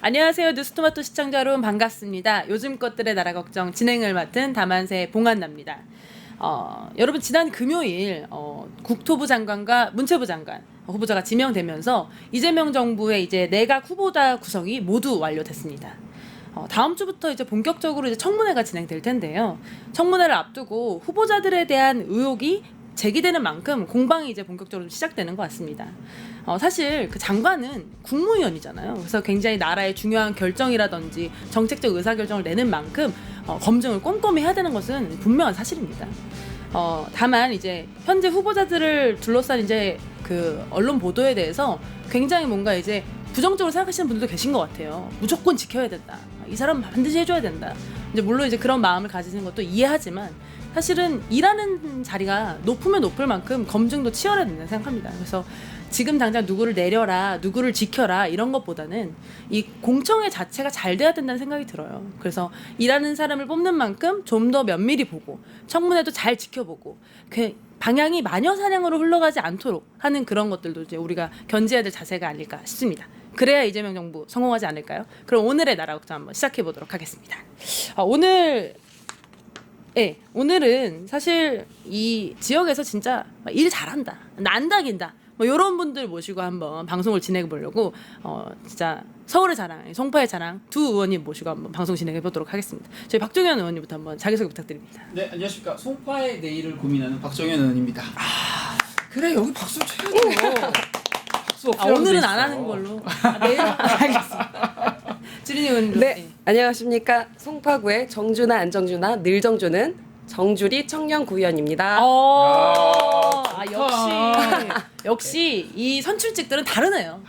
안녕하세요. 뉴스토마토 시청자 여러분 반갑습니다. 요즘 것들의 나라 걱정 진행을 맡은 다만세 봉한나입니다. 여러분 지난 금요일 국토부 장관과 문체부 장관 후보자가 지명되면서 이재명 정부의 이제 내각 후보자 구성이 모두 완료됐습니다. 다음 주부터 이제 본격적으로 이제 청문회가 진행될 텐데요. 청문회를 앞두고 후보자들에 대한 의혹이 제기되는 만큼 공방이 이제 본격적으로 시작되는 것 같습니다. 사실 그 장관은 국무위원이잖아요. 그래서 굉장히 나라의 중요한 결정이라든지 정책적 의사결정을 내는 만큼 검증을 꼼꼼히 해야 되는 것은 분명한 사실입니다. 다만 이제 현재 후보자들을 둘러싼 이제 그 언론 보도에 대해서 굉장히 뭔가 이제 부정적으로 생각하시는 분들도 계신 것 같아요. 무조건 지켜야 된다. 이 사람 반드시 해줘야 된다. 이제 물론 이제 그런 마음을 가지는 것도 이해하지만 사실은 일하는 자리가 높으면 높을 만큼 검증도 치열해야 된다고 생각합니다. 그래서 지금 당장 누구를 내려라, 누구를 지켜라 이런 것보다는 이 공청회 자체가 잘 돼야 된다는 생각이 들어요. 그래서 일하는 사람을 뽑는 만큼 좀 더 면밀히 보고 청문회도 잘 지켜보고 그 방향이 마녀사냥으로 흘러가지 않도록 하는 그런 것들도 이제 우리가 견제해야 될 자세가 아닐까 싶습니다. 그래야 이재명 정부 성공하지 않을까요? 그럼 오늘의 나라 걱정 한번 시작해 보도록 하겠습니다. 오늘은 사실 이 지역에서 진짜 일 잘한다, 난다긴다 뭐 이런 분들 모시고 한번 방송을 진행해 보려고 진짜 서울의 자랑, 송파의 자랑 두 의원님 모시고 한번 방송 진행해 보도록 하겠습니다. 저희 박종현 의원님부터 한번 자기소개 부탁드립니다. 네, 안녕하십니까. 송파의 내일을 고민하는 박정현 의원입니다. 그래, 여기 박수 쳐야죠. 박수 없어요. 오늘은 안 하는 걸로. 내일 알겠습니다. 주린이 의원님. 네, 안녕하십니까. 송파구의 정주나 안정주나 늘정주는 정주리 청년구의원입니다. 역시 이 선출직들은 다르네요.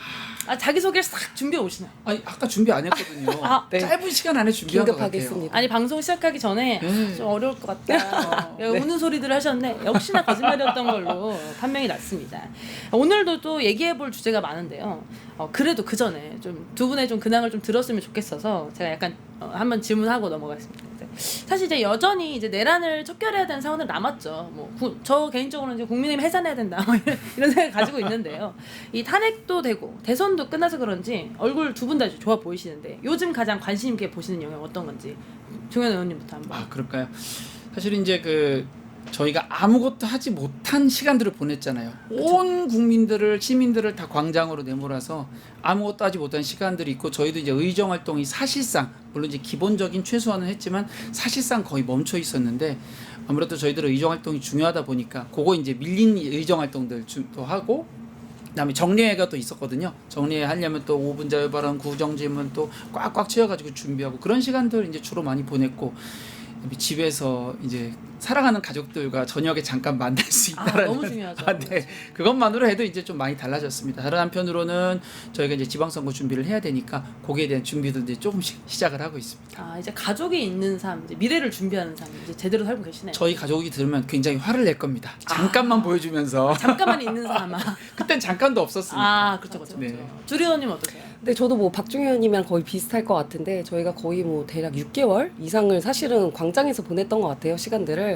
자기소개를 싹 준비해 오시네요. 아니, 아까 준비 안 했거든요. 네. 짧은 시간 안에 준비한 것 같아요. 긴급하겠습니다. 아니 방송 시작하기 전에 좀 어려울 것 같다. 우는 소리들을 하셨는데 역시나 거짓말이었던 걸로 판명이 났습니다. 오늘도 또 얘기해볼 주제가 많은데요. 그래도 그 전에 좀 두 분의 좀 근황을 좀 들었으면 좋겠어서 제가 약간 한번 질문하고 넘어가겠습니다. 사실 이제 여전히 이제 내란을 척결해야 되는 상황은 남았죠. 저 개인적으로는 이제 국민의힘 해산해야 된다 이런 생각 가지고 있는데요. 이 탄핵도 되고 대선도 끝나서 그런지 얼굴 두 분 다 좋아 보이시는데 요즘 가장 관심 있게 보시는 영역 어떤 건지 종현 의원님부터 한번. 그럴까요? 사실 이제 저희가 아무것도 하지 못한 시간들을 보냈잖아요. 그렇죠. 온 국민들을, 시민들을 다 광장으로 내몰아서 아무것도 하지 못한 시간들이 있고, 저희도 이제 의정 활동이 사실상, 물론 이제 기본적인 최소한은 했지만 사실상 거의 멈춰 있었는데, 아무래도 저희들은 의정 활동이 중요하다 보니까 그거 이제 밀린 의정 활동들도 하고, 그다음에 정례회가 또 있었거든요. 정례회 하려면 또 5분 자유 발언, 구정질문 또 꽉꽉 채워가지고 준비하고, 그런 시간들 이제 주로 많이 보냈고, 집에서 이제 사랑하는 가족들과 저녁에 잠깐 만날 수 있다라는 너무 중요하죠. 네, 그것만으로 해도 이제 좀 많이 달라졌습니다. 다른 한편으로는 저희가 이제 지방선거 준비를 해야 되니까 거기에 대한 준비도 이제 조금씩 시작을 하고 있습니다. 이제 가족이 있는 삶, 이제 미래를 준비하는 삶 이제 제대로 살고 계시네요. 저희 가족이 들으면 굉장히 화를 낼 겁니다. 잠깐만 보여주면서. 잠깐만 있는 삶아. 그땐 잠깐도 없었으니까. 그렇죠. 네. 주리 의원님 어떠세요? 네, 저도 뭐 박종현님이랑 거의 비슷할 것 같은데 저희가 거의 뭐 대략 6개월 이상을 사실은 광장에서 보냈던 것 같아요, 시간들을.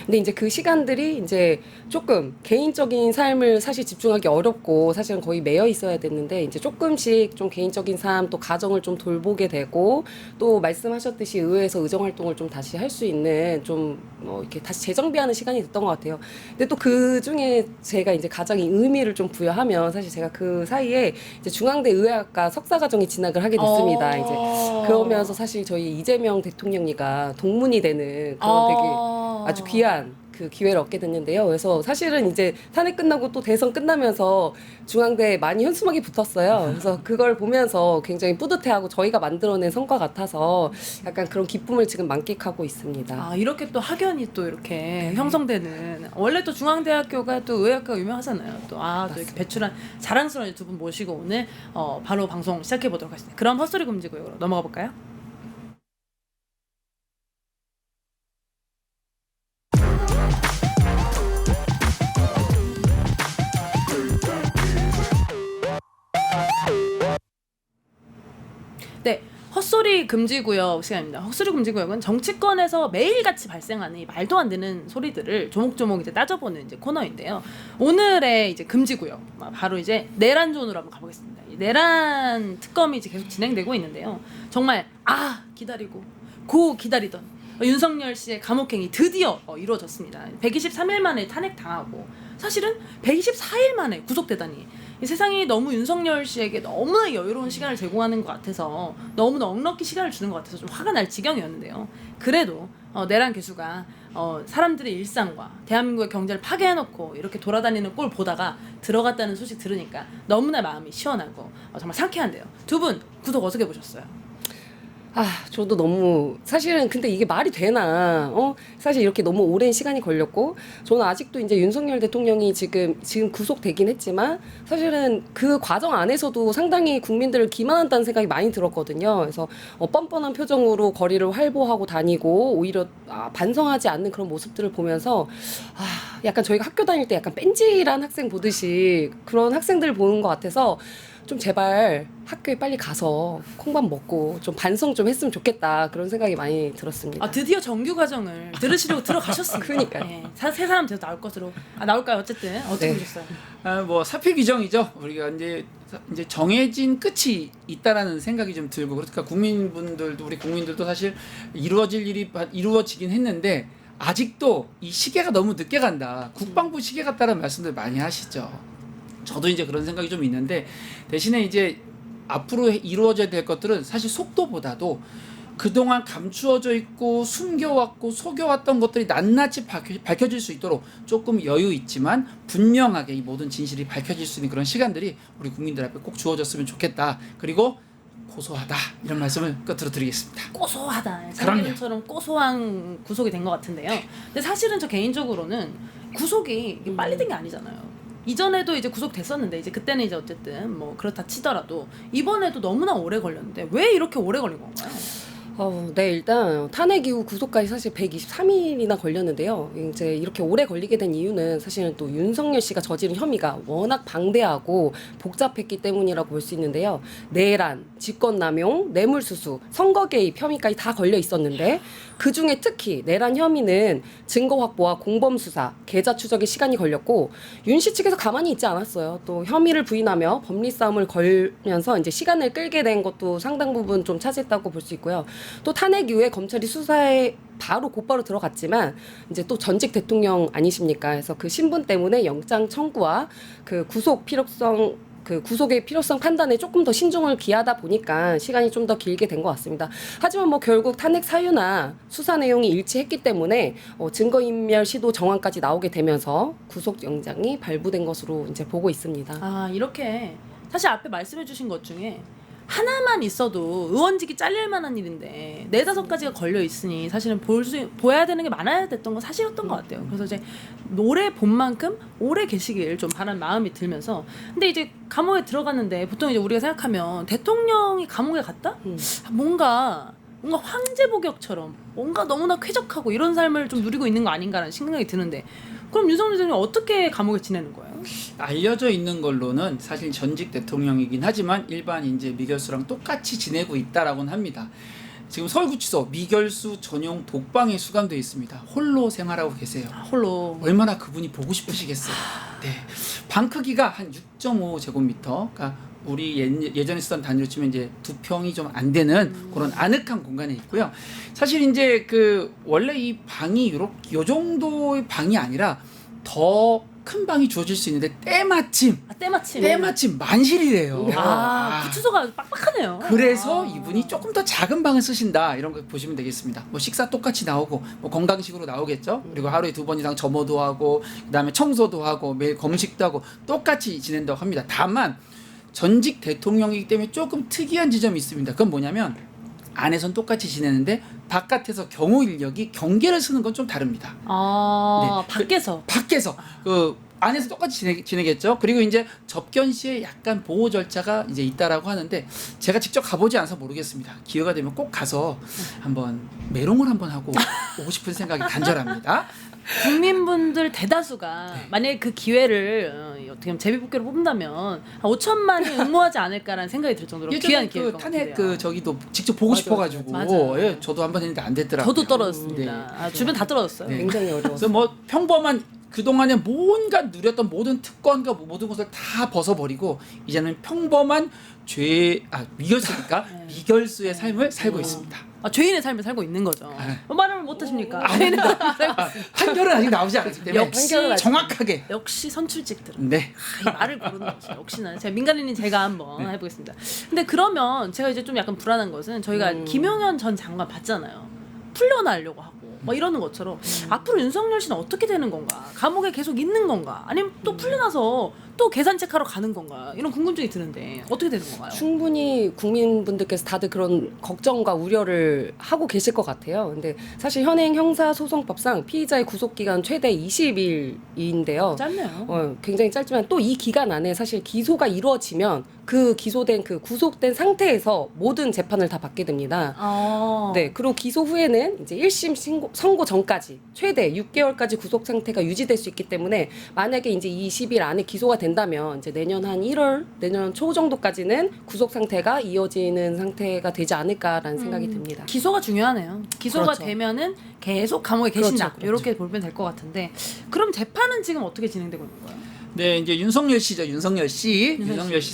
근데 이제 그 시간들이 이제 조금 개인적인 삶을 사실 집중하기 어렵고 사실은 거의 매여 있어야 됐는데 이제 조금씩 좀 개인적인 삶 또 가정을 좀 돌보게 되고, 또 말씀하셨듯이 의회에서 의정 활동을 좀 다시 할 수 있는 좀 이렇게 다시 재정비하는 시간이 됐던 것 같아요. 근데 또 그 중에 제가 이제 가장 의미를 좀 부여하면 사실 제가 그 사이에 이제 중앙대 의회학과 석사과정에 진학을 하게 됐습니다. 이제 그러면서 사실 저희 이재명 대통령이가 동문이 되는 그런 되게 아주 귀한 그 기회를 얻게 됐는데요. 그래서 사실은 이제 탄핵 끝나고 또 대선 끝나면서 중앙대에 많이 현수막이 붙었어요. 그래서 그걸 보면서 굉장히 뿌듯해하고 저희가 만들어낸 성과 같아서 약간 그런 기쁨을 지금 만끽하고 있습니다. 이렇게 또 학연이 또 이렇게 형성되는, 원래 또 중앙대학교가 또 의학과가 유명하잖아요. 또 이렇게 배출한 자랑스러운 두 분 모시고 오늘 바로 방송 시작해 보도록 하겠습니다. 그럼 헛소리 금지구역으로 넘어가 볼까요? 네, 헛소리 금지구역 시간입니다. 헛소리 금지구역은 정치권에서 매일같이 발생하는 이 말도 안 되는 소리들을 조목조목 이제 따져보는 이제 코너인데요. 오늘의 이제 금지구역 바로 이제 내란존으로 한번 가보겠습니다. 이 내란 특검이 이제 계속 진행되고 있는데요. 정말 기다리고 기다리던 윤석열 씨의 감옥행위 드디어 이루어졌습니다. 123일 만에 탄핵당하고 사실은 124일 만에 구속되다니 이 세상이 너무 윤석열 씨에게 너무나 여유로운 시간을 제공하는 것 같아서 너무 넉넉히 시간을 주는 것 같아서 좀 화가 날 지경이었는데요. 그래도 내란 개수가 사람들의 일상과 대한민국의 경제를 파괴해놓고 이렇게 돌아다니는 꼴 보다가 들어갔다는 소식 들으니까 너무나 마음이 시원하고 정말 상쾌한데요. 두 분 구속 어떻게 보셨어요? 저도 너무 사실은 근데 이게 말이 되나? 사실 이렇게 너무 오랜 시간이 걸렸고 저는 아직도 이제 윤석열 대통령이 지금 구속되긴 했지만 사실은 그 과정 안에서도 상당히 국민들을 기만한다는 생각이 많이 들었거든요. 그래서 뻔뻔한 표정으로 거리를 활보하고 다니고 오히려 반성하지 않는 그런 모습들을 보면서 약간 저희가 학교 다닐 때 약간 뺀질한 학생 보듯이 그런 학생들을 보는 것 같아서 좀 제발 학교에 빨리 가서 콩밥 먹고 좀 반성 좀 했으면 좋겠다 그런 생각이 많이 들었습니다. 드디어 정규 과정을 들으시려고 들어가셨습니다. 그러니까요. 네, 세 사람 돼서 나올 것으로 나올까요? 어쨌든 어떻게 네. 보셨어요? 뭐 사표 규정이죠. 우리가 이제 정해진 끝이 있다라는 생각이 좀 들고 그러니까 우리 국민들도 사실 이루어질 일이 이루어지긴 했는데 아직도 이 시계가 너무 늦게 간다. 국방부 시계 같다는 말씀들 많이 하시죠. 저도 이제 그런 생각이 좀 있는데 대신에 이제 앞으로 이루어져야 될 것들은 사실 속도보다도 그동안 감추어져 있고 숨겨왔고 속여왔던 것들이 낱낱이 밝혀질 수 있도록 조금 여유 있지만 분명하게 이 모든 진실이 밝혀질 수 있는 그런 시간들이 우리 국민들 앞에 꼭 주어졌으면 좋겠다. 그리고 고소하다 이런 말씀을 끝으로 드리겠습니다. 고소하다. 그럼요. 참기름처럼 고소한 구속이 된 것 같은데요. 근데 사실은 저 개인적으로는 구속이 이게 빨리 된 게 아니잖아요. 이전에도 이제 구속됐었는데 이제 그때는 이제 어쨌든 뭐 그렇다 치더라도 이번에도 너무나 오래 걸렸는데 왜 이렇게 오래 걸린 건가요? 네, 일단 탄핵 이후 구속까지 사실 123일이나 걸렸는데요. 이제 이렇게 오래 걸리게 된 이유는 사실은 또 윤석열 씨가 저지른 혐의가 워낙 방대하고 복잡했기 때문이라고 볼 수 있는데요. 내란, 직권남용, 뇌물수수, 선거 개입 혐의까지 다 걸려 있었는데 그 중에 특히 내란 혐의는 증거 확보와 공범 수사, 계좌 추적에 시간이 걸렸고 윤 씨 측에서 가만히 있지 않았어요. 또 혐의를 부인하며 법리 싸움을 걸면서 이제 시간을 끌게 된 것도 상당 부분 좀 차지했다고 볼 수 있고요. 또 탄핵 이후에 검찰이 수사에 곧바로 들어갔지만 이제 또 전직 대통령 아니십니까? 그래서 그 신분 때문에 영장 청구와 그 구속의 필요성 판단에 조금 더 신중을 기하다 보니까 시간이 좀 더 길게 된 것 같습니다. 하지만 뭐 결국 탄핵 사유나 수사 내용이 일치했기 때문에 증거인멸 시도 정황까지 나오게 되면서 구속 영장이 발부된 것으로 이제 보고 있습니다. 이렇게 사실 앞에 말씀해주신 것 중에 하나만 있어도 의원직이 잘릴 만한 일인데 4-5가지가 걸려 있으니 사실은 보여야 되는 게 많아야 됐던 건 사실이었던 것 같아요. 그래서 이제 오래 본 만큼 오래 계시길 좀 바라는 마음이 들면서 근데 이제 감옥에 들어갔는데 보통 이제 우리가 생각하면 대통령이 감옥에 갔다? 뭔가 황제복역처럼 뭔가 너무나 쾌적하고 이런 삶을 좀 누리고 있는 거 아닌가라는 생각이 드는데 그럼 윤석열 대통령이 어떻게 감옥에 지내는 거예요? 알려져 있는 걸로는 사실 전직 대통령이긴 하지만 일반 이제 미결수랑 똑같이 지내고 있다라고는 합니다. 지금 서울구치소 미결수 전용 독방에 수감되어 있습니다. 홀로 생활하고 계세요. 홀로. 얼마나 그분이 보고 싶으시겠어요. 네, 방 크기가 한 6.5제곱미터. 그러니까 우리 예전에 쓰던 단위로 치면 이제 2평이 좀 안 되는 그런 아늑한 공간에 있고요. 사실 이제 원래 이 방이 요 정도의 방이 아니라 더 큰 방이 주어질 수 있는데 때마침 만실이래요. 구치소가 빡빡하네요. 그래서 이분이 조금 더 작은 방을 쓰신다 이런 거 보시면 되겠습니다. 뭐 식사 똑같이 나오고 뭐 건강식으로 나오겠죠. 그리고 하루에 2번 이상 점호도 하고 그다음에 청소도 하고 매일 검식도 하고 똑같이 지낸다고 합니다. 다만 전직 대통령이기 때문에 조금 특이한 지점이 있습니다. 그건 뭐냐면 안에선 똑같이 지내는데 바깥에서 경호 인력이 경계를 쓰는 건 좀 다릅니다. 밖에서 안에서 똑같이 지내겠죠. 그리고 이제 접견 시에 약간 보호 절차가 이제 있다라고 하는데 제가 직접 가보지 않아서 모르겠습니다. 기회가 되면 꼭 가서 한번 메롱을 한번 하고 오고 싶은 생각이 간절합니다. 국민분들 대다수가 만약에 그 기회를 어떻게 보면 제비뽑기로 뽑는다면 한 5천만이 응모하지 않을까라는 생각이 들 정도로 귀한 예전에 기회일 그 것 탄핵 같아요. 그 저기도 직접 보고 싶어가지고 맞아요. 예, 저도 한번 했는데 안 됐더라고요. 저도 떨어졌습니다. 네. 아, 주변 다 떨어졌어요. 네. 굉장히 그래서 어려웠어요. 뭐 평범한 그동안에 뭔가 누렸던 모든 특권과 모든 것을 다 벗어버리고 이제는 평범한 미결수니까 네. 미결수의 삶을 살고 있습니다. 아, 죄인의 삶을 살고 있는 거죠. 말을 못 하십니까? 죄인의 삶을 살고 있습니다. 판결은 아직 나오지 않았기 때문에 역시 정확하게 역시 선출직들은 네. 이 말을 고르는 거죠. 역시나 제가 민간인인 제가 한번 해보겠습니다. 근데 그러면 제가 이제 좀 약간 불안한 것은 저희가 김용현 전 장관 봤잖아요. 풀려나려고 하고 막 이러는 것처럼 앞으로 윤석열 씨는 어떻게 되는 건가? 감옥에 계속 있는 건가? 아니면 또 풀려나서 또 계산 체크하러 가는 건가? 이런 궁금증이 드는데 어떻게 되는 건가요? 충분히 국민분들께서 다들 그런 걱정과 우려를 하고 계실 것 같아요. 근데 사실 현행 형사소송법상 피의자의 구속기간 최대 20일인데요. 짧네요. 굉장히 짧지만 또 이 기간 안에 사실 기소가 이루어지면 그 기소된 그 구속된 상태에서 모든 재판을 다 받게 됩니다. 네, 그리고 기소 후에는 이제 1심 선고 전까지 최대 6개월까지 구속 상태가 유지될 수 있기 때문에 만약에 이제 20일 안에 기소가 된다면 이제 내년 한 1월, 내년 초 정도까지는 구속 상태가 이어지는 상태가 되지 않을까라는 생각이 듭니다. 기소가 중요하네요. 기소가 그렇죠. 되면은 계속 감옥에 계신다. 그렇죠. 이렇게 보면 될 것 같은데 그럼 재판은 지금 어떻게 진행되고 있는 거예요? 네, 이제 윤석열 씨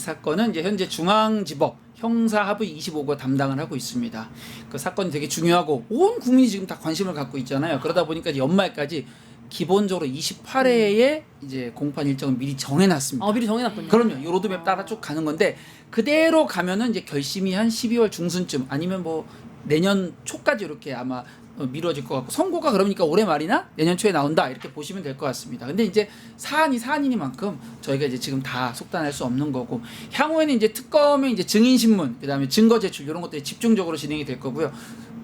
사건은 이제 현재 중앙지법 형사하부 25가 담당을 하고 있습니다. 그 사건이 되게 중요하고 온 국민이 지금 다 관심을 갖고 있잖아요. 그러다 보니까 연말까지 기본적으로 28회에 이제 공판 일정을 미리 정해놨습니다. 미리 정해놨군요. 그럼요. 이 로드맵 따라 쭉 가는 건데 그대로 가면은 이제 결심이 한 12월 중순쯤 아니면 뭐 내년 초까지 이렇게 아마 미뤄질 것 같고 선고가 그러니까 올해 말이나 내년 초에 나온다 이렇게 보시면 될 것 같습니다. 근데 이제 사안이 사안이니만큼 저희가 이제 지금 다 속단할 수 없는 거고 향후에는 이제 특검의 이제 증인 신문 그다음에 증거 제출 이런 것들이 집중적으로 진행이 될 거고요.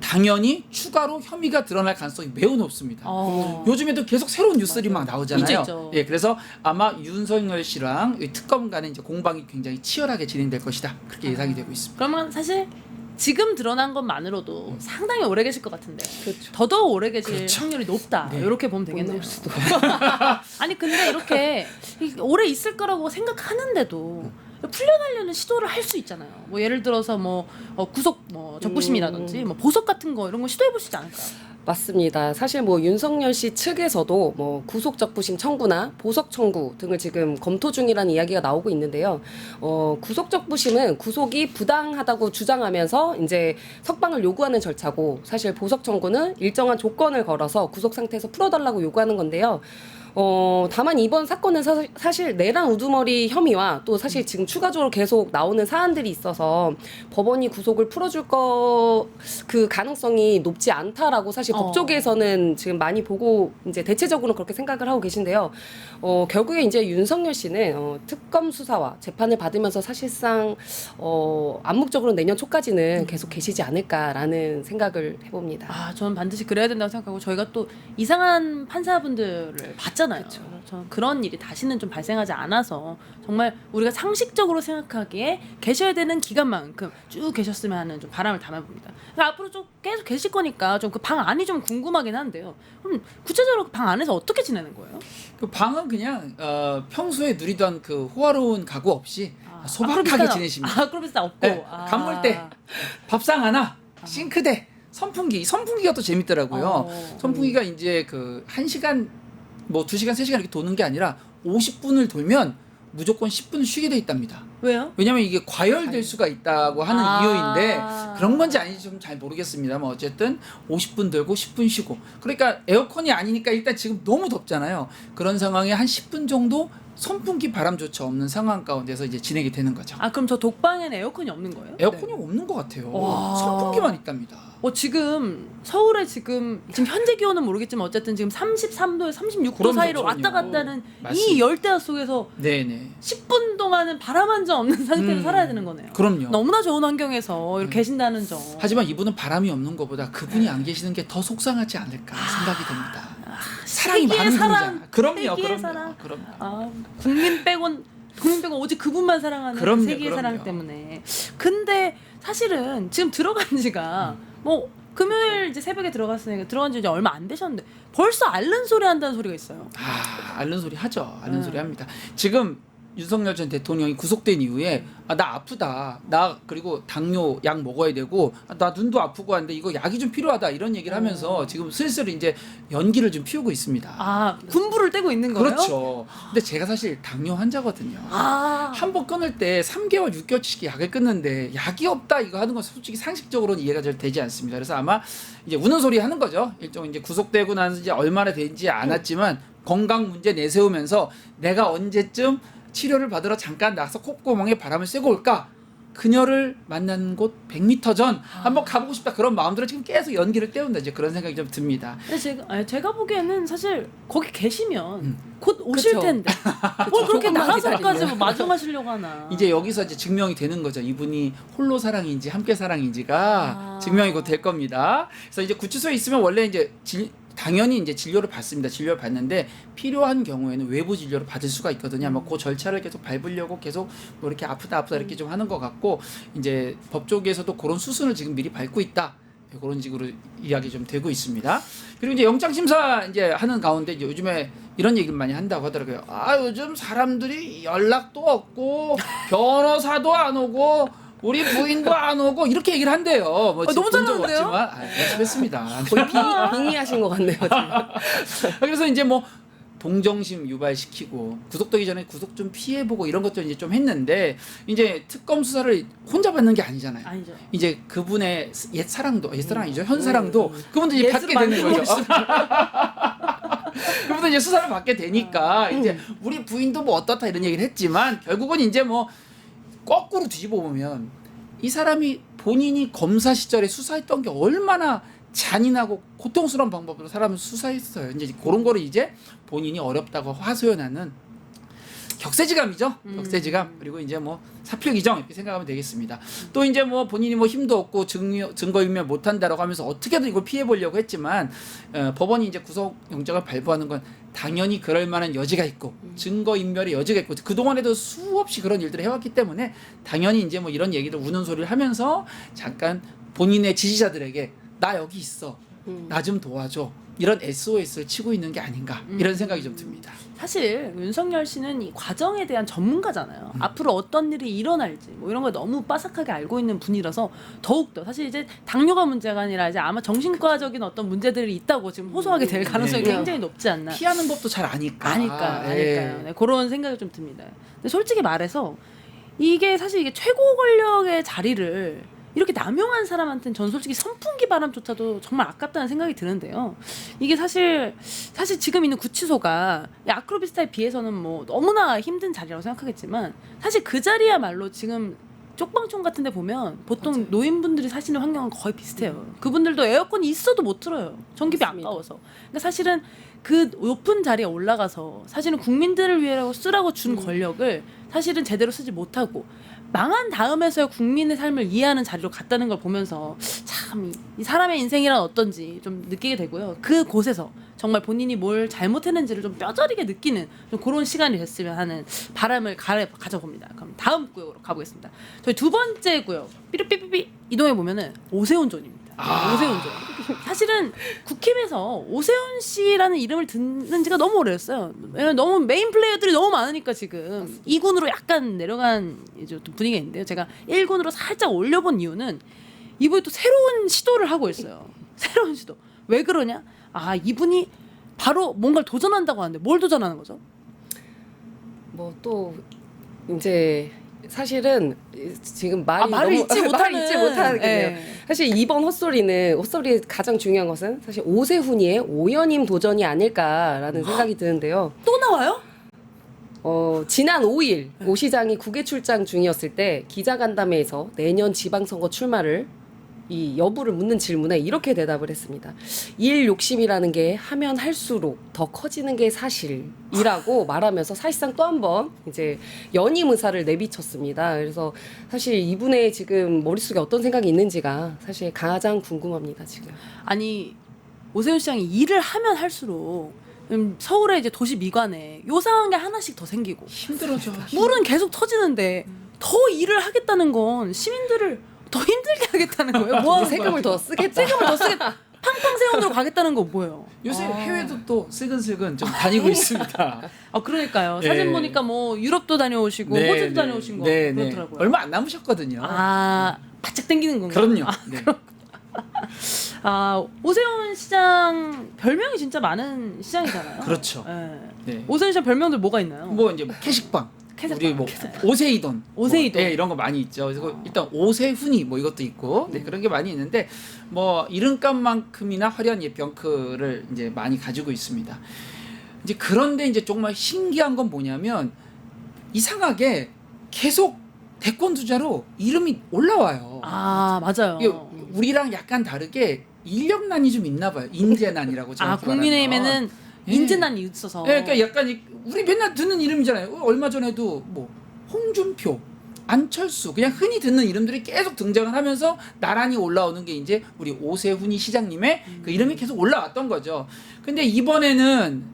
당연히 추가로 혐의가 드러날 가능성이 매우 높습니다. 요즘에도 계속 새로운 뉴스들이 막 나오잖아요. 있죠. 예, 그래서 아마 윤석열 씨랑 이 특검 간의 이제 공방이 굉장히 치열하게 진행될 것이다. 그렇게 예상이 되고 있습니다. 그러면 사실 지금 드러난 것만으로도 상당히 오래 계실 것 같은데 그렇죠. 더더욱 오래 계실 그렇죠. 확률이 높다. 네. 이렇게 보면 되겠네요. 아니 근데 이렇게 오래 있을 거라고 생각하는데도 풀려나려는 시도를 할 수 있잖아요. 뭐 예를 들어서 뭐 구속 뭐 적부심이라든지 뭐 보석 같은 거 이런 거 시도해 볼 수 있지 않을까요? 맞습니다. 사실 뭐 윤석열 씨 측에서도 뭐 구속적부심 청구나 보석 청구 등을 지금 검토 중이라는 이야기가 나오고 있는데요. 구속적부심은 구속이 부당하다고 주장하면서 이제 석방을 요구하는 절차고 사실 보석 청구는 일정한 조건을 걸어서 구속 상태에서 풀어달라고 요구하는 건데요. 다만 이번 사건은 사실 내란 우두머리 혐의와 또 사실 지금 추가적으로 계속 나오는 사안들이 있어서 법원이 구속을 풀어줄 그 가능성이 높지 않다라고 사실 법조계에서는 지금 많이 보고 이제 대체적으로 그렇게 생각을 하고 계신데요. 결국에 이제 윤석열 씨는 특검 수사와 재판을 받으면서 사실상 암묵적으로 내년 초까지는 계속 계시지 않을까라는 생각을 해봅니다. 저는 반드시 그래야 된다고 생각하고 저희가 또 이상한 판사분들을 봤잖아요. 저는 그런 일이 다시는 좀 발생하지 않아서 정말 우리가 상식적으로 생각하기에 계셔야 되는 기간만큼 쭉 계셨으면 하는 좀 바람을 담아봅니다. 그러니까 앞으로 좀 계속 계실 거니까 좀 그 방 안이 좀 궁금하긴 한데요. 그럼 구체적으로 그 방 안에서 어떻게 지내는 거예요? 그 방은 그냥 평소에 누리던 그 호화로운 가구 없이 소박하게 지내십니다. 그럼 비싸 없고. 네, 간물대, 밥상 하나, 싱크대, 선풍기가 또 재밌더라고요. 선풍기가 이제 그 1시간 뭐 2시간, 3시간 이렇게 도는 게 아니라 50분을 돌면 무조건 10분을 쉬게 돼 있답니다. 왜요? 왜냐면 이게 과열될 수가 있다고 하는 이유인데 그런 건지 아닌지 좀 잘 모르겠습니다만 어쨌든 50분 들고 10분 쉬고 그러니까 에어컨이 아니니까 일단 지금 너무 덥잖아요. 그런 상황에 한 10분 정도 선풍기 바람조차 없는 상황 가운데서 이제 진행이 되는 거죠. 그럼 저 독방에는 에어컨이 없는 거예요? 에어컨이 없는 것 같아요. 와. 선풍기만 있답니다. 지금 서울에 지금 현재 기온은 모르겠지만 어쨌든 지금 33도에 36도 그럼요, 사이로 그럼요. 왔다 갔다 하는 이 맞습니다. 열대야 속에서 네네. 10분 동안은 바람 한 점 없는 상태로 살아야 되는 거네요. 그럼요. 너무나 좋은 환경에서 이렇게 계신다는 점. 하지만 이분은 바람이 없는 것보다 그분이 안 계시는 게 더 속상하지 않을까 생각이 됩니다. 사랑이 세기의 많은 사랑. 분이잖아. 그럼요, 세기의 그럼요, 사랑. 그럼요. 국민 빼곤 오직 그분만 사랑하는 그럼요, 그 세계의 그럼요. 사랑 때문에. 근데 사실은 지금 들어간 지가 뭐 금요일 이제 새벽에 들어갔으니까 들어간 지 이제 얼마 안 되셨는데 벌써 앓는 소리 한다는 소리가 있어요. 앓는 소리 하죠. 앓는 소리 합니다. 지금 윤석열 전 대통령이 구속된 이후에 나 아프다. 나 그리고 당뇨 약 먹어야 되고 나 눈도 아프고 한데 이거 약이 좀 필요하다. 이런 얘기를 하면서 지금 슬슬 이제 연기를 좀 피우고 있습니다. 군부를 떼고 있는 거예요? 그렇죠. 근데 제가 사실 당뇨 환자거든요. 아. 한 번 끊을 때 3개월, 6개월씩 약을 끊는데 약이 없다 이거 하는 건 솔직히 상식적으로는 이해가 잘 되지 않습니다. 그래서 아마 이제 우는 소리 하는 거죠. 일종 이제 구속되고 나서 이제 얼마나 되지 않았지만 건강 문제 내세우면서 내가 언제쯤 치료를 받으러 잠깐 나가서 콧구멍에 바람을 쐬고 올까? 그녀를 만난 곳 100m 전 한번 가보고 싶다 그런 마음들은 지금 계속 연기를 때운다 이제 그런 생각이 좀 듭니다. 근데 제가 보기에는 사실 거기 계시면 곧 오실 그쵸. 텐데 뭘 그렇게 조금만 나가서까지 기다리면. 뭐 마중하시려고 하나. 이제 여기서 이제 증명이 되는 거죠. 이분이 홀로 사랑인지 함께 사랑인지가 증명이 곧 될 겁니다. 그래서 이제 구치소에 있으면 원래 이제 당연히 이제 진료를 받습니다. 진료를 받는데 필요한 경우에는 외부 진료를 받을 수가 있거든요. 아마 그 절차를 계속 밟으려고 계속 뭐 이렇게 아프다 이렇게 좀 하는 것 같고 이제 법 쪽에서도 그런 수순을 지금 미리 밟고 있다. 그런 식으로 이야기 좀 되고 있습니다. 그리고 이제 영장 심사 이제 하는 가운데 이제 요즘에 이런 얘기를 많이 한다고 하더라고요. 요즘 사람들이 연락도 없고 변호사도 안 오고 우리 부인도 안 오고 이렇게 얘기를 한대요. 뭐 너무 본 적 잘하는데요? 없지만 연습했습니다. 거의 빙의하신 것 같네요. 지금. 그래서 이제 뭐 동정심 유발시키고 구속되기 전에 구속 좀 피해보고 이런 것도 이제 좀 했는데 이제 특검 수사를 혼자 받는 게 아니잖아요. 아니죠. 이제 그분의 옛사랑이죠. 현사랑도 그분도 이제 받게 예술을 되는 거죠. 그분도 이제 수사를 받게 되니까 이제 우리 부인도 뭐 어떻다 이런 얘기를 했지만 결국은 이제 뭐 거꾸로 뒤집어 보면 이 사람이 본인이 검사 시절에 수사했던 게 얼마나 잔인하고 고통스러운 방법으로 사람을 수사했어요. 이제 그런 거를 이제 본인이 어렵다고 하소연하는 격세지감이죠. 격세지감. 그리고 이제 뭐 사필규정 이렇게 생각하면 되겠습니다. 또 이제 뭐 본인이 뭐 힘도 없고 증거인멸 못한다라고 하면서 어떻게든 이걸 피해 보려고 했지만 법원이 이제 구속영장을 발부하는 건 당연히 그럴 만한 여지가 있고 증거인멸의 여지가 있고 그동안에도 수없이 그런 일들을 해왔기 때문에 당연히 이제 뭐 이런 얘기를 우는 소리를 하면서 잠깐 본인의 지지자들에게 나 여기 있어. 나 좀 도와줘. 이런 SOS를 치고 있는 게 아닌가 이런 생각이 좀 듭니다. 사실 윤석열 씨는 이 과정에 대한 전문가잖아요. 앞으로 어떤 일이 일어날지 뭐 이런 걸 너무 빠삭하게 알고 있는 분이라서 더욱더 사실 이제 당뇨가 문제가 아니라 이제 아마 정신과적인 어떤 문제들이 있다고 지금 호소하게 될 가능성이 네. 굉장히 높지 않나. 피하는 법도 잘 아니까. 아니까요. 예. 네, 그런 생각이 좀 듭니다. 근데 솔직히 말해서 이게 사실 이게 최고 권력의 자리를 이렇게 남용한 사람한테는 전 솔직히 선풍기 바람조차도 정말 아깝다는 생각이 드는데요. 이게 사실 지금 있는 구치소가 아크로비스타에 비해서는 뭐 너무나 힘든 자리라고 생각하겠지만 사실 그 자리야말로 지금 쪽방촌 같은 데 보면 보통 맞아요. 노인분들이 사시는 환경은 거의 비슷해요. 그분들도 에어컨이 있어도 못 틀어요. 전기비 맞습니다. 아까워서. 그러니까 사실은 그 높은 자리에 올라가서 사실은 국민들을 위해 쓰라고 준 권력을 사실은 제대로 쓰지 못하고 망한 다음에서야 국민의 삶을 이해하는 자리로 갔다는 걸 보면서 참 이 사람의 인생이란 어떤지 좀 느끼게 되고요. 그 곳에서 정말 본인이 뭘 잘못했는지를 좀 뼈저리게 느끼는 좀 그런 시간이 됐으면 하는 바람을 가져봅니다. 그럼 다음 구역으로 가보겠습니다. 저희 두 번째 구역 삐삐삐삐 이동해 보면은 오세훈 존입니다. 오세훈 존. 사실은 국힘에서 오세훈 씨라는 이름을 듣는 지가 너무 오래였어요. 왜냐면 너무 메인 플레이어들이 너무 많으니까 지금 2군으로 약간 내려간 이제 또 분위기가 있는데요. 제가 1군으로 살짝 올려본 이유는 이분이 또 새로운 시도를 하고 있어요. 새로운 시도. 왜 그러냐? 이분이 바로 뭔가를 도전한다고 하는데 뭘 도전하는 거죠? 뭐 또 이제 사실은 지금 말을 너무 잊지 못하는. 잊지 못하겠네요. 예. 사실 이번 헛소리의 가장 중요한 것은 사실 오세훈이의 오연임 도전이 아닐까라는 생각이 드는데요. 또 나와요? 지난 5일 오 시장이 국외 출장 중이었을 때 기자간담회에서 내년 지방선거 출마를 이 여부를 묻는 질문에 이렇게 대답을 했습니다. 일 욕심이라는 게 하면 할수록 더 커지는 게 사실이라고 말하면서 사실상 또 한 번 이제 연임 의사를 내비쳤습니다. 그래서 사실 이분의 지금 머릿속에 어떤 생각이 있는지가 사실 가장 궁금합니다, 지금. 아니 오세훈 시장이 일을 하면 할수록 서울의 이제 도시 미관에 요상한 게 하나씩 더 생기고 힘들어져. 물은 계속 터지는데 더 일을 하겠다는 건 시민들을 더 힘들게 하겠다는 거예요? 뭐 하는 세금을 더 쓰겠다. 세금을 더 쓰겠다. 팡팡세원으로 가겠다는 거 뭐예요? 요새 아. 해외도 또 슬근슬근 좀 다니고 있습니다. 아 그러니까요. 네. 사진 보니까 뭐 유럽도 다녀오시고 호주도 다녀오신 거 그렇더라고요. 얼마 안 남으셨거든요. 아 바짝 당기는 건가요? 그럼요. 네. 아 오세훈 시장 별명이 진짜 많은 시장이잖아요. 그렇죠. 네. 네. 오세훈 시장 별명들 뭐가 있나요? 뭐 이제 뭐 캐식빵, 캐식빵, 우리 뭐 오세이돈, 오세이돈. 뭐, 네, 이런 거 많이 있죠. 그래서 일단 오세훈이 뭐 이것도 있고, 네, 그런 게 많이 있는데 뭐 이름값만큼이나 화려한 병크를 이제 많이 가지고 있습니다. 이제 그런데 이제 정말 신기한 건 뭐냐면 이상하게 계속 대권 주자로 이름이 올라와요. 아 맞아요. 이게 우리랑 약간 다르게 인력난이 좀 있나 봐요. 인재난이라고 저는 아 국민의힘에는 예. 인재난이 있어서. 네, 그러니까 약간 우리 맨날 듣는 이름이잖아요. 얼마 전에도 뭐 홍준표, 안철수 그냥 흔히 듣는 이름들이 계속 등장을 하면서 나란히 올라오는 게 이제 우리 오세훈이 시장님의 그 이름이 계속 올라왔던 거죠. 근데 이번에는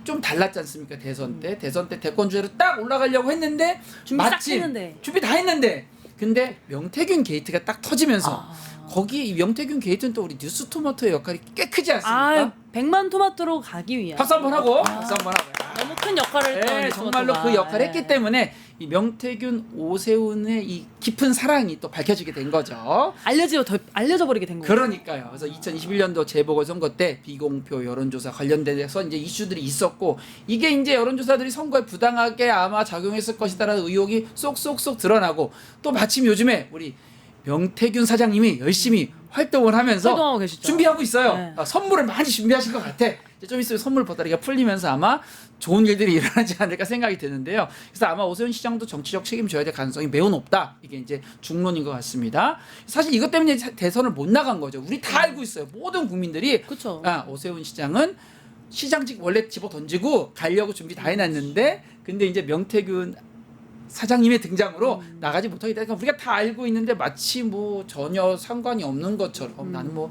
좀 달랐지 않습니까? 대선 때 대권 주자로 딱 올라가려고 했는데 준비 싹 마침 했는데. 준비 다 했는데 근데 명태균 게이트가 딱 터지면서 아. 거기에 이 명태균 게이트는 또 우리 뉴스토마토의 역할이 꽤 크지 않습니까? 아 100만 토마토로 가기 위한. 박수 한번 하고 박수 한번 하고. 너무 큰 역할을 했던 네, 정말로 토마토가. 그 역할을 했기 네. 때문에 이 명태균 오세훈의 이 깊은 사랑이 또 밝혀지게 된 거죠. 알려져 버리게 된 거예요. 그러니까요. 그래서 2021년도 재보궐선거 때 비공표 여론조사 관련돼서 이제 이슈들이 있었고 이게 이제 여론조사들이 선거에 부당하게 아마 작용했을 것이다라는 의혹이 쏙쏙쏙 드러나고 또 마침 요즘에 우리 명태균 사장님이 열심히 활동을 하면서 활동하고 계시죠. 준비하고 있어요. 네. 선물을 많이 준비하신 것 같아. 이제 좀 있으면 선물 보따리가 풀리면서 아마 좋은 일들이 일어나지 않을까 생각이 드는데요. 그래서 아마 오세훈 시장도 정치적 책임져야 될 가능성이 매우 높다. 이게 이제 중론인 것 같습니다. 사실 이것 때문에 대선을 못 나간 거죠. 우리 다 알고 있어요. 모든 국민들이 그렇죠. 오세훈 시장은 시장직 원래 집어 던지고 가려고 준비 다 해놨는데 근데 이제 명태균 사장님의 등장으로 나가지 못하게 되니까 우리가 다 알고 있는데 마치 뭐 전혀 상관이 없는 것처럼 나는 뭐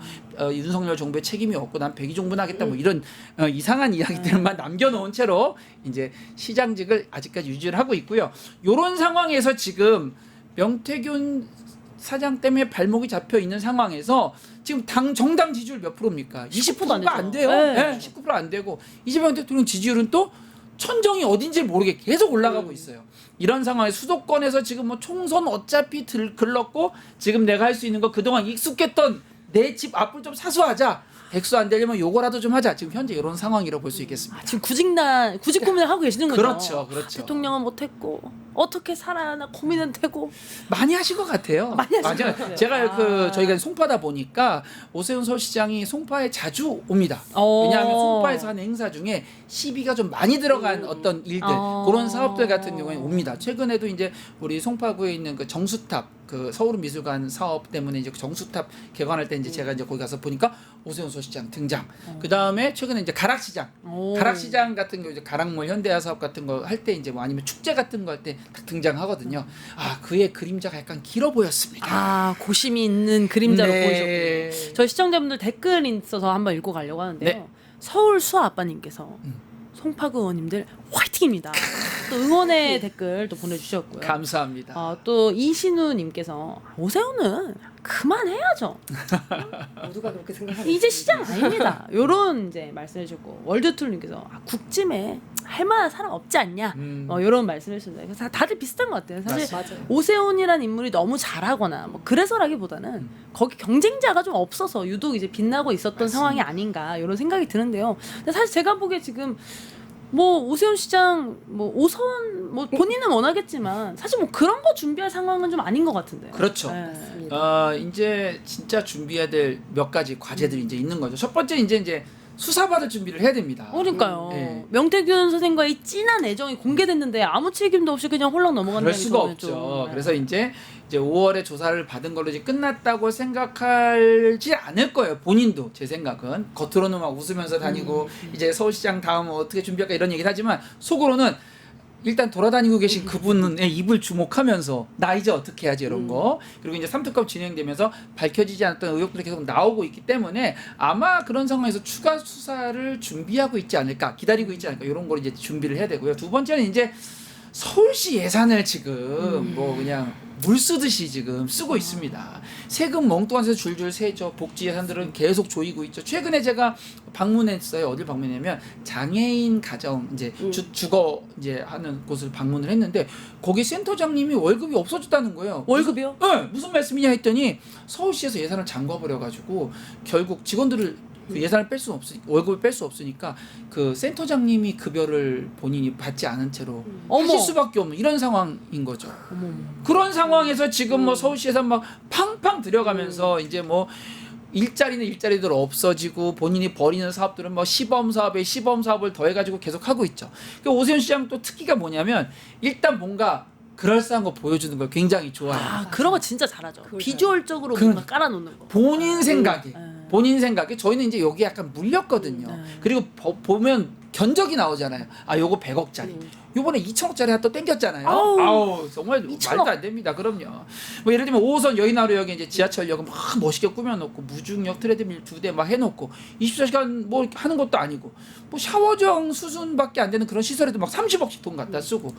윤석열 정부의 책임이 없고 난 백의종분하겠다 뭐 이런 이상한 이야기들만 남겨놓은 채로 이제 시장직을 아직까지 유지를 하고 있고요. 이런 상황에서 지금 명태균 사장 때문에 발목이 잡혀 있는 상황에서 지금 정당 지지율 몇 프로입니까? 20%가 안 돼요. 네. 네, 19%안 되고 이재명 대통령 지지율은 또 천정이 어딘지 모르게 계속 올라가고 있어요. 이런 상황에 수도권에서 지금 뭐 총선 어차피 글렀고 지금 내가 할 수 있는 거 그동안 익숙했던 내 집 앞을 좀 사수하자. 백수 안 되려면 요거라도 좀 하자. 지금 현재 이런 상황이라고 볼 수 있겠습니다. 지금 구직 고민을 하고 계시는 거죠. 그렇죠, 그렇죠. 대통령은 못했고 어떻게 살아야 하나 고민은 되고. 많이 하신 것 같아요. 많이 하신 것 같아요. 제가 저희가 송파다 보니까 오세훈 서울시장이 송파에 자주 옵니다. 어. 왜냐하면 송파에서 하는 행사 중에 시비가 좀 많이 들어간 어떤 일들 그런 사업들 같은 경우에 옵니다. 최근에도 이제 우리 송파구에 있는 그 정수탑 그 서울미술관 사업 때문에 이제 정수탑 개관할 때 이제 제가 이제 거기 가서 보니까 오세훈 서울시장 등장. 그 다음에 최근에 이제 가락시장, 가락시장 같은 경우 이제 가락몰 현대화 사업 같은 거 할 때 이제 뭐 아니면 축제 같은 거 할 때 등장하거든요. 아 그의 그림자가 약간 길어 보였습니다. 아 고심이 있는 그림자로 네. 보이셨고 저희 시청자분들 댓글 있어서 한번 읽고 가려고 하는데요. 네. 서울 수아 아빠님께서 송파구 의원님들 화이팅입니다. 또 응원의 댓글 또 보내주셨고요. 감사합니다. 또 이신우님께서 오세훈은 그만해야죠. 모두가 그렇게 생각하고 이제 있습니다. 시장 아닙니다. 요런 이제 말씀해주셨고 월드툴님께서 국짐에 할 만한 사람 없지 않냐. 요런 말씀해주셨는데 그래서 다들 비슷한 것 같아요. 사실 맞아요. 오세훈이란 인물이 너무 잘하거나 뭐 그래서라기보다는 거기 경쟁자가 좀 없어서 유독 이제 빛나고 있었던 상황이 아닌가 이런 생각이 드는데요. 근데 사실 제가 보기에 지금 뭐 오세훈 시장 뭐 오선 뭐 본인은 원하겠지만 사실 뭐 그런 거 준비할 상황은 좀 아닌 것 같은데. 그렇죠. 네. 이제 진짜 준비해야 될 몇 가지 과제들이 이제 있는 거죠. 첫 번째 이제 수사받을 준비를 해야 됩니다. 그러니까요. 네. 명태균 선생과의 진한 애정이 공개됐는데 아무 책임도 없이 그냥 홀랑 넘어간다는 그럴 수가 거는 없죠. 좀, 네. 그래서 이제 5월에 조사를 받은 걸로 이제 끝났다고 생각하지 않을 거예요. 본인도 제 생각은 겉으로는 막 웃으면서 다니고 이제 서울시장 다음 어떻게 준비할까 이런 얘기를 하지만 속으로는 일단 돌아다니고 계신 그분의 입을 주목하면서 나 이제 어떻게 해야지 이런 거 그리고 이제 3특검 진행되면서 밝혀지지 않았던 의혹들이 계속 나오고 있기 때문에 아마 그런 상황에서 추가 수사를 준비하고 있지 않을까 기다리고 있지 않을까 이런 걸 이제 준비를 해야 되고요. 두 번째는 이제 서울시 예산을 지금 뭐 그냥 물 쓰듯이 지금 쓰고 있습니다. 세금 멍뚱한 새 줄줄 새죠. 복지 예산들은 계속 조이고 있죠. 최근에 제가 방문했어요. 어딜 방문했냐면 장애인 가정 이제 주거 이제 하는 곳을 방문을 했는데 거기 센터장님이 월급이 없어졌다는 거예요. 월급이요? 네, 무슨 말씀이냐 했더니 서울시에서 예산을 잠궈버려 가지고 결국 직원들을 그 예산을 뺄 수 없으니까 월급을 뺄 수 없으니까 그 센터장님이 급여를 본인이 받지 않은 채로 어머. 하실 수밖에 없는 이런 상황인 거죠. 어머. 그런 상황에서 지금 뭐 서울시 예산 막 팡팡 들여가면서 이제 뭐 일자리는 일자리들 없어지고 본인이 벌이는 사업들은 뭐 시범 사업에 시범 사업을 더해가지고 계속 하고 있죠. 그 오세훈 시장 또 특기가 뭐냐면 일단 뭔가 그럴싸한 거 보여주는 걸 굉장히 좋아해요. 아, 그런 거 진짜 잘하죠. 그걸 비주얼적으로 그- 뭔가 깔아놓는 거. 본인 생각에 네. 본인 생각에 저희는 이제 여기 약간 물렸거든요. 네. 그리고 보면 견적이 나오잖아요. 아 요거 100억짜리. 요번에 2천억짜리 하나 또 땡겼잖아요. 아우, 정말 2천억. 말도 안 됩니다. 그럼요. 뭐 예를 들면 5호선 여의나루역에 이제 지하철역을 막 멋있게 꾸며놓고 무중력 트레드밀 2대 막 해놓고 24시간 뭐 하는 것도 아니고 뭐 샤워정 수준밖에 안 되는 그런 시설에도 막 30억씩 돈 갖다 쓰고.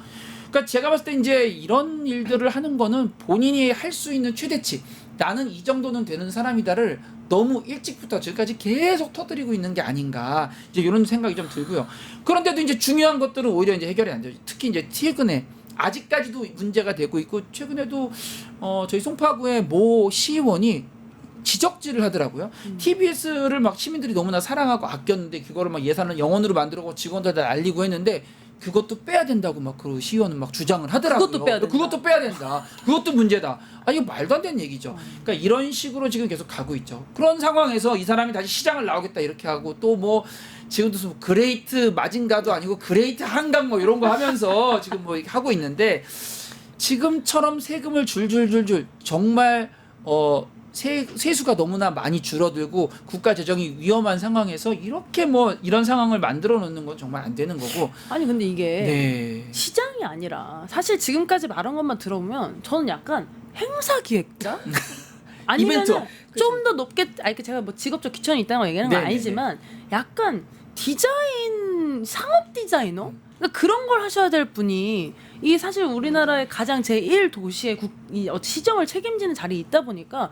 그러니까 제가 봤을 때 이제 이런 일들을 하는 거는 본인이 할 수 있는 최대치. 나는 이 정도는 되는 사람이다를 너무 일찍부터 지금까지 계속 터뜨리고 있는 게 아닌가 이제 이런 생각이 좀 들고요. 그런데도 이제 중요한 것들은 오히려 이제 해결이 안 되죠. 특히 이제 최근에 아직까지도 문제가 되고 있고 최근에도 저희 송파구의 모 시의원이 지적질을 하더라고요. TBS를 막 시민들이 너무나 사랑하고 아꼈는데 그거를 막 예산을 영원으로 만들고 직원들 다 알리고 했는데 그것도 빼야 된다고 막 그 시의원은 막 주장을 하더라고요. 그것도 빼야 된다. 그것도 빼야 된다. 그것도 문제다. 아 이거 말도 안 되는 얘기죠. 그러니까 이런 식으로 지금 계속 가고 있죠. 그런 상황에서 이 사람이 다시 시장을 나오겠다 이렇게 하고 또 뭐 지금도 무슨 그레이트 마징가도 아니고 그레이트 한강 뭐 이런 거 하면서 지금 뭐 이렇게 하고 있는데 지금처럼 세금을 줄줄줄줄 정말 세수가 너무나 많이 줄어들고 국가 재정이 위험한 상황에서 이렇게 뭐 이런 상황을 만들어 놓는 건 정말 안 되는 거고. 아니 근데 이게 네. 시장이 아니라 사실 지금까지 말한 것만 들어보면 저는 약간 행사 기획자 아니면 이벤트. 좀 더 높게 아니 제가 뭐 직업적 기천이 있다는 거 얘기하는 건 네네네. 아니지만 약간 디자인 상업 디자이너 그러니까 그런 걸 하셔야 될 분이 이게 사실 우리나라의 가장 제1 도시의 시정을 책임지는 자리에 있다 보니까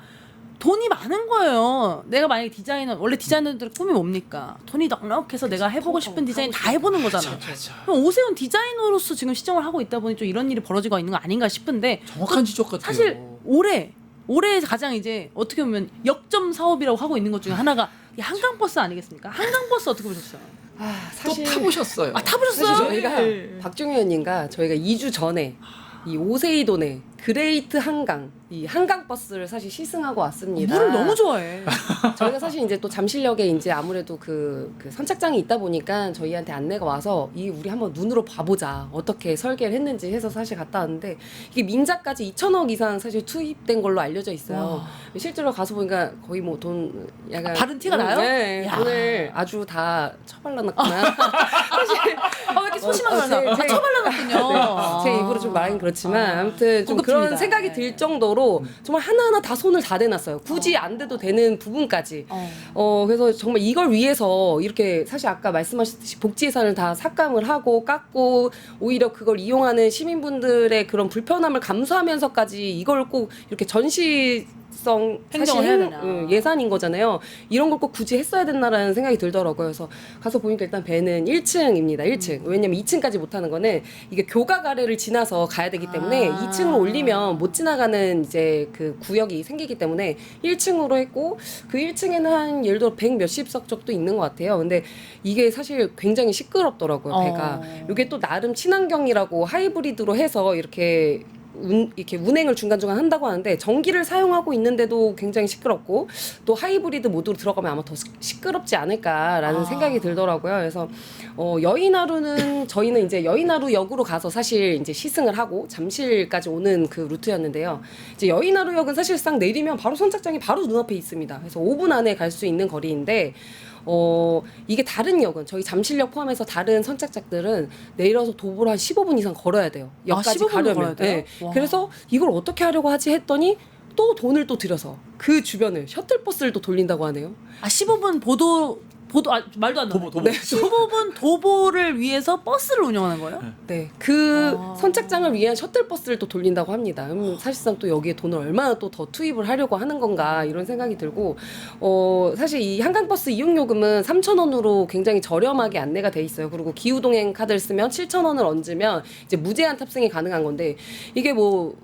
돈이 많은 거예요. 내가 만약에 디자이너 원래 디자이너들의 꿈이 뭡니까? 돈이 넉넉해서 내가 해보고 싶은 디자인 다 해보는 거잖아. 맞아. 그럼 오세훈 디자이너로서 지금 시정을 하고 있다 보니 좀 이런 일이 벌어지고 있는 거 아닌가 싶은데 정확한 지적 같아요. 사실 올해 가장 이제 어떻게 보면 역점 사업이라고 하고 있는 것 중에 하나가 이 한강버스 아니겠습니까? 한강버스 어떻게 보셨어요? 아, 또 사실 타보셨어요. 아 타보셨어요? 사실 저희가 네. 박종희 의원님과 저희가 2주 전에 이 오세이돈의 그레이트 한강 이 한강 버스를 사실 시승하고 왔습니다. 물을 너무 좋아해. 저희가 사실 이제 또 잠실역에 이제 아무래도 그 선착장이 있다 보니까 저희한테 안내가 와서 이 우리 한번 눈으로 봐보자 어떻게 설계를 했는지 해서 사실 갔다 왔는데 이게 민자까지 2천억 이상 사실 투입된 걸로 알려져 있어요. 실제로 가서 보니까 거의 뭐 돈 약간 바른 티가 나요? 네, 야. 돈을 아주 다 처발라놨구나. 사실 아, 왜 이렇게 소심한 제- 거야? 제- 처발라놨군요. 제 입으로 좀 말하긴 그렇지만 아무튼 좀 고급집니다. 그런 생각이 네. 들 정도로 정말 하나하나 다 손을 다 대놨어요. 굳이 안 돼도 되는 부분까지. 그래서 정말 이걸 위해서 이렇게 사실 아까 말씀하셨듯이 복지 예산을 다 삭감을 하고 깎고 오히려 그걸 이용하는 시민분들의 그런 불편함을 감수하면서까지 이걸 꼭 이렇게 전시성 행정을 해야 되나. 예산인 거잖아요. 이런 걸 꼭 굳이 했어야 됐나라는 생각이 들더라고요. 그래서 가서 보니까 일단 배는 1층입니다. 1층. 왜냐면 2층까지 못 하는 거는 이게 교각 아래를 지나서 가야 되기 때문에 아. 2층으로 올리면 못 지나가는 이제 그 구역이 생기기 때문에 1층으로 했고 그 1층에는 한 예를 들어 100 몇십 석 정도 있는 것 같아요. 근데 이게 사실 굉장히 시끄럽더라고요. 배가. 이게 또 나름 친환경이라고 하이브리드로 해서 이렇게 운행을 중간중간 한다고 하는데 전기를 사용하고 있는데도 굉장히 시끄럽고 또 하이브리드 모드로 들어가면 아마 더 시끄럽지 않을까라는 생각이 들더라고요. 그래서 여의나루는 저희는 이제 여의나루역으로 가서 사실 이제 시승을 하고 잠실까지 오는 그 루트였는데요. 이제 여의나루역은 사실상 내리면 바로 선착장이 바로 눈앞에 있습니다. 그래서 5분 안에 갈 수 있는 거리인데 이게 다른 역은 저희 잠실역 포함해서 다른 선착장들은 내려서 도보로 한 15분 이상 걸어야 돼요. 역까지 15분 가려면. 걸어야 돼요? 네. 와. 그래서 이걸 어떻게 하려고 하지 했더니 또 돈을 또 들여서 그 주변을 셔틀버스를 또 돌린다고 하네요. 아 15분 보도 말도 안 나네. 도보. 도보분 도보를 위해서 버스를 운영하는 거예요? 네, 그 아. 선착장을 위한 셔틀버스를 또 돌린다고 합니다. 사실상 또 여기에 돈을 얼마나 또 더 투입을 하려고 하는 건가 이런 생각이 들고, 사실 이 한강버스 이용요금은 3,000원으로 굉장히 저렴하게 안내가 돼 있어요. 그리고 기후동행 카드를 쓰면 7,000원을 얹으면 이제 무제한 탑승이 가능한 건데, 이게 뭐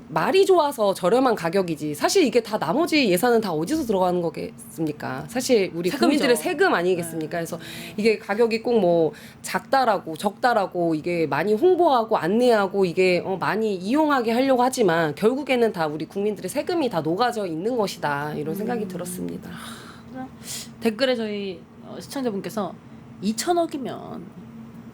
말이 좋아서 저렴한 가격이지 사실 이게 다 나머지 예산은 다 어디서 들어가는 거겠습니까? 사실 우리 세금이죠. 국민들의 세금 아니겠습니까? 그래서 이게 가격이 꼭 뭐 작다라고 적다라고 이게 많이 홍보하고 안내하고 이게 많이 이용하게 하려고 하지만 결국에는 다 우리 국민들의 세금이 다 녹아져 있는 것이다 이런 생각이 들었습니다. 댓글에 저희 시청자분께서 2,000억이면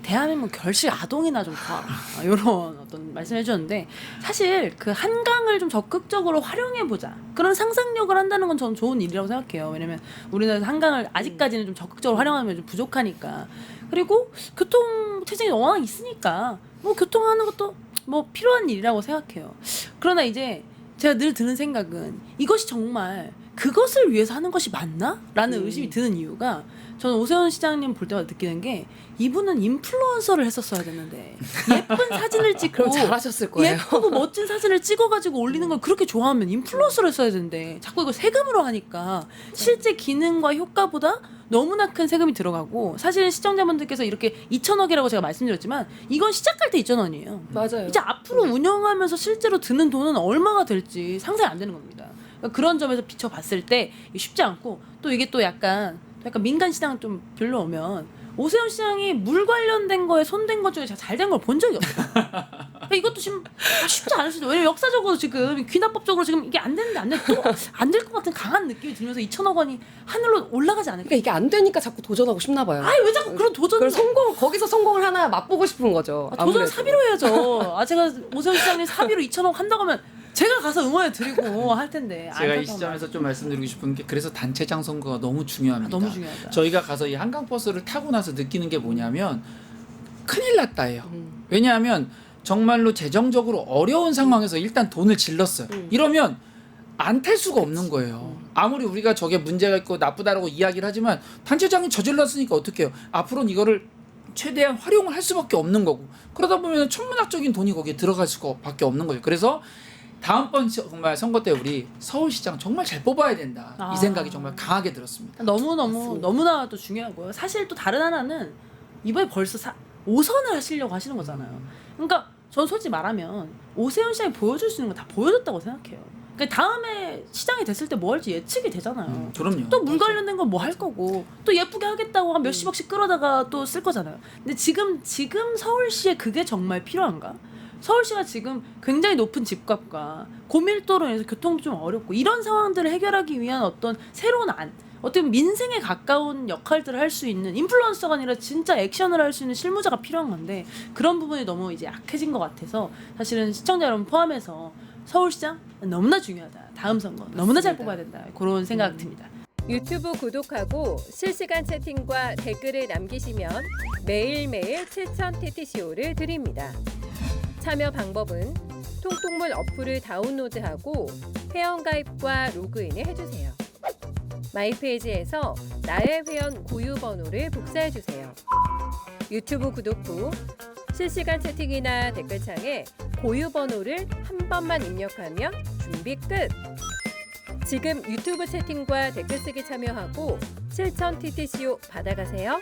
대한민국 결실 아동이나 좀 구하라 이런 어떤 말씀해 주셨는데, 사실 그 한강을 좀 적극적으로 활용해 보자 그런 상상력을 한다는 건 저는 좋은 일이라고 생각해요. 왜냐면 우리나라에서 한강을 아직까지는 좀 적극적으로 활용하면 좀 부족하니까. 그리고 교통 체증이 워낙 있으니까 뭐 교통하는 것도 뭐 필요한 일이라고 생각해요. 그러나 이제 제가 늘 드는 생각은 이것이 정말 그것을 위해서 하는 것이 맞나? 라는 의심이 드는 이유가, 저는 오세훈 시장님 볼 때마다 느끼는 게 이분은 인플루언서를 했었어야 됐는데 예쁜 사진을 찍고 그럼 잘하셨을 거예요. 예쁘고 멋진 사진을 찍어가지고 올리는 걸 그렇게 좋아하면 인플루언서를 했어야 되는데 자꾸 이거 세금으로 하니까 실제 기능과 효과보다 너무나 큰 세금이 들어가고, 사실 시청자분들께서 이렇게 2,000억이라고 제가 말씀드렸지만 이건 시작할 때 2,000원이에요. 맞아요. 이제 앞으로 운영하면서 실제로 드는 돈은 얼마가 될지 상상이 안 되는 겁니다. 그러니까 그런 점에서 비춰봤을 때 쉽지 않고, 또 이게 또 약간 민간 시장 좀 별로 오면 오세훈 시장이 물 관련된 거에 손댄 것 중에 제가 잘 된 걸 본 적이 없어요. 그러니까 이것도 지금 쉽지 않을 수도. 왜냐면 역사적으로 지금 귀납법적으로 지금 이게 안 되는데 또 안 될 것 같은 강한 느낌이 들면서 2,000억 원이 하늘로 올라가지 않을까? 그러니까 이게 안 되니까 자꾸 도전하고 싶나 봐요. 아니 왜 자꾸 그런 도전을 거기서 성공을 하나 맛보고 싶은 거죠. 도전 아무래도. 사비로 해야죠. 제가 오세훈 시장님 사비로 2,000억 한다고 하면 제가 가서 응원해 드리고 할 텐데. 제가 이 시점에서 좀 말씀드리고 싶은 게, 그래서 단체장 선거가 너무 중요합니다. 너무 중요하다. 저희가 가서 이 한강버스를 타고 나서 느끼는 게 뭐냐면 큰일 났다예요. 왜냐하면 정말로 재정적으로 어려운 상황에서 일단 돈을 질렀어요. 이러면 안 탈 수가 없는 거예요. 아무리 우리가 저게 문제가 있고 나쁘다라고 이야기를 하지만 단체장이 저질렀으니까 어떡해요. 앞으로는 이거를 최대한 활용을 할 수밖에 없는 거고, 그러다 보면 천문학적인 돈이 거기에 들어갈 수밖에 없는 거죠. 그래서 다음번 정말 선거 때 우리 서울시장 정말 잘 뽑아야 된다, 이 생각이 정말 강하게 들었습니다. 너무나 또 중요하고요. 사실 또 다른 하나는 이번에 벌써 5선을 하시려고 하시는 거잖아요. 그러니까 전 솔직히 말하면 오세훈 시장이 보여줄 수 있는 거 다 보여줬다고 생각해요. 그러니까 다음에 시장이 됐을 때 뭐 할지 예측이 되잖아요. 그럼요. 또 물 관련된 건 뭐 할 거고, 또 예쁘게 하겠다고 한 몇십억씩 끌어다가 또 쓸 거잖아요. 근데 지금 서울시에 그게 정말 필요한가? 서울시가 지금 굉장히 높은 집값과 고밀도로 인해서 교통도 좀 어렵고, 이런 상황들을 해결하기 위한 어떤 새로운 어떻게 민생에 가까운 역할들을 할 수 있는 인플루언서가 아니라 진짜 액션을 할 수 있는 실무자가 필요한 건데, 그런 부분이 너무 이제 약해진 것 같아서 사실은 시청자 여러분 포함해서 서울시장 너무나 중요하다. 다음 선거 너무나 잘 뽑아야 된다. 그런 생각 듭니다. 유튜브 구독하고 실시간 채팅과 댓글을 남기시면 매일매일 7천 TTCO를 드립니다. 참여 방법은 통통물 어플을 다운로드하고 회원가입과 로그인을 해주세요. 마이페이지에서 나의 회원 고유 번호를 복사해주세요. 유튜브 구독 후 실시간 채팅이나 댓글창에 고유 번호를 한 번만 입력하면 준비 끝! 지금 유튜브 채팅과 댓글 쓰기 참여하고 실천 TTCO 받아가세요.